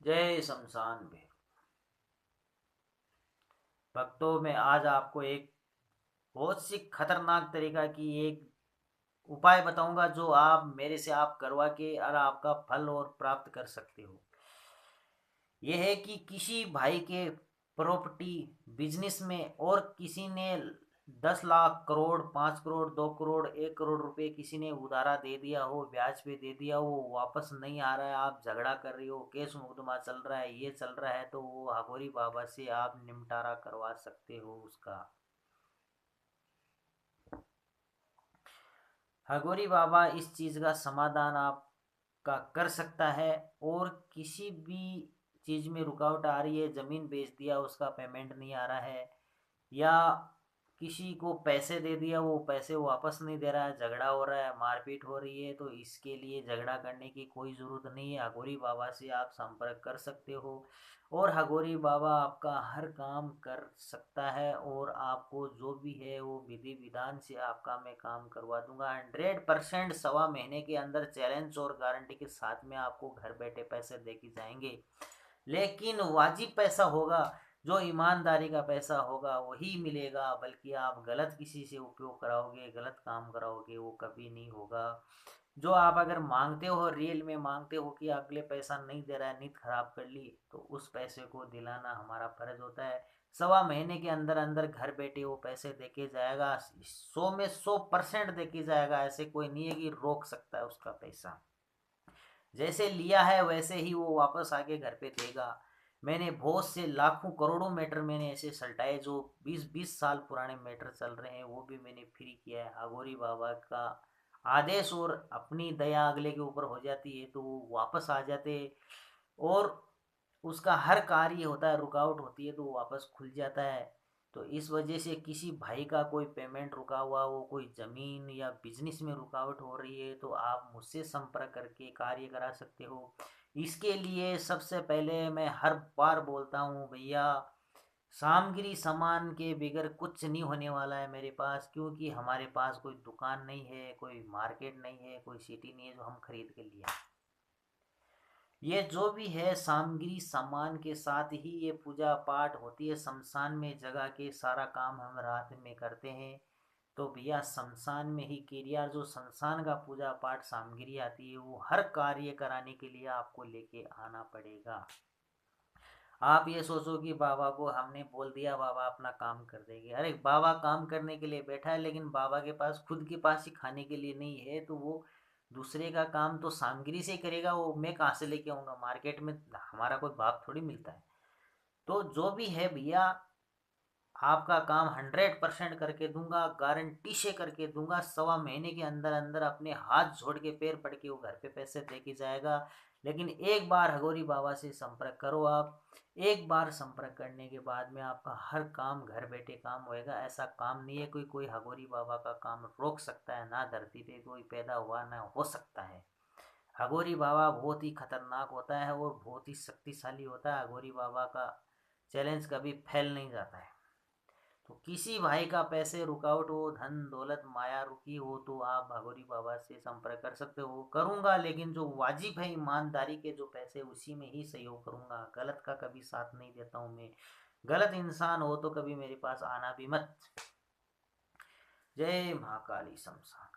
जय शमशान भैरव। भक्तों में आज आपको एक बहुत सी खतरनाक तरीका की एक उपाय बताऊंगा जो आप मेरे से आप करवा के और आपका फल और प्राप्त कर सकते हो। यह है कि किसी भाई के प्रॉपर्टी बिजनेस में और किसी ने 10 लाख करोड़ 5 करोड़ 2 करोड़ 1 करोड़ रुपए किसी ने उधारा दे दिया हो, ब्याज पे दे दिया हो, वापस नहीं आ रहा है, आप झगड़ा कर रही हो, केस मुकदमा चल रहा है, ये चल रहा है, तो वो हागोरी बाबा से आप निपटारा करवा सकते हो उसका। हागोरी बाबा इस चीज़ का समाधान आपका कर सकता है। और किसी भी चीज़ में रुकावट आ रही है, ज़मीन बेच दिया उसका पेमेंट नहीं आ रहा है, या किसी को पैसे दे दिया वो पैसे वापस नहीं दे रहा है, झगड़ा हो रहा है, मारपीट हो रही है, तो इसके लिए झगड़ा करने की कोई ज़रूरत नहीं है। हगोरी बाबा से आप संपर्क कर सकते हो और हगोरी बाबा आपका हर काम कर सकता है। और आपको जो भी है वो विधि विधान से आपका मैं काम करवा दूंगा 100%। 1.25 महीने के अंदर चैलेंज और गारंटी के साथ में आपको घर बैठे पैसे दे के जाएंगे, लेकिन वाजिब पैसा होगा। जो ईमानदारी का पैसा होगा वही मिलेगा, बल्कि आप गलत किसी से उपयोग कराओगे, गलत काम कराओगे, वो कभी नहीं होगा। जो आप अगर मांगते हो, रियल में मांगते हो कि अगले पैसा नहीं दे रहा है, नींद खराब कर ली, तो उस पैसे को दिलाना हमारा फर्ज होता है। 1.25 महीने के अंदर अंदर घर बैठे वो पैसे देके जाएगा, 100 में 100% देके जाएगा। ऐसे कोई नहीं है कि रोक सकता है उसका पैसा। जैसे लिया है वैसे ही वो वापस आके घर पे देगा। मैंने बहुत से लाखों करोड़ों मैटर मैंने ऐसे सल्टाए जो 20-20 साल पुराने मैटर चल रहे हैं, वो भी मैंने फ्री किया है। अघोरी बाबा का आदेश और अपनी दया अगले के ऊपर हो जाती है तो वो वापस आ जाते हैं। और उसका हर कार्य होता है, रुकावट होती है तो वो वापस खुल जाता है। तो इस वजह से किसी भाई का कोई पेमेंट रुका हुआ हो, कोई ज़मीन या बिजनेस में रुकावट हो रही है, तो आप मुझसे संपर्क करके कार्य करा सकते हो। इसके लिए सबसे पहले मैं हर बार बोलता हूँ भैया, सामग्री सामान के बगैर कुछ नहीं होने वाला है मेरे पास, क्योंकि हमारे पास कोई दुकान नहीं है, कोई मार्केट नहीं है, कोई सिटी नहीं है जो हम खरीद के लिए। ये जो भी है सामग्री सामान के साथ ही ये पूजा पाठ होती है। शमशान में जगह के सारा काम हम रात में करते हैं, तो भैया शमशान में ही क्रिया, जो शमशान का पूजा पाठ सामग्री आती है वो हर कार्य कराने के लिए आपको लेके आना पड़ेगा। आप ये सोचो कि बाबा को हमने बोल दिया बाबा अपना काम कर देंगे, अरे बाबा काम करने के लिए बैठा है, लेकिन बाबा के पास खुद के पास ही खाने के लिए नहीं है, तो वो दूसरे का काम तो सामग्री से करेगा। वो मैं कहाँ से लेके आऊँगा, मार्केट में हमारा कोई बाप थोड़ी मिलता है। तो जो भी है भैया, आपका काम 100% करके दूंगा, गारंटी से करके दूंगा। 1.25 महीने के अंदर अंदर अपने हाथ जोड़ के पैर पड़ के वो घर पे पैसे दे के जाएगा। लेकिन एक बार हगोरी बाबा से संपर्क करो आप। एक बार संपर्क करने के बाद में आपका हर काम घर बैठे काम होएगा। ऐसा काम नहीं है कोई कोई हगोरी बाबा का काम रोक सकता है, ना धरती पे कोई पैदा हुआ ना हो सकता है। हगोरी बाबा बहुत ही खतरनाक होता है और बहुत ही शक्तिशाली होता है। हगोरी बाबा का चैलेंज कभी फैल नहीं जाता है। तो किसी भाई का पैसे रुकावट हो, धन दौलत माया रुकी हो, तो आप भागोरी बाबा से संपर्क कर सकते हो। करूंगा, लेकिन जो वाजिब है ईमानदारी के जो पैसे, उसी में ही सहयोग करूंगा। गलत का कभी साथ नहीं देता हूँ मैं। गलत इंसान हो तो कभी मेरे पास आना भी मत। जय महाकाली शमशान।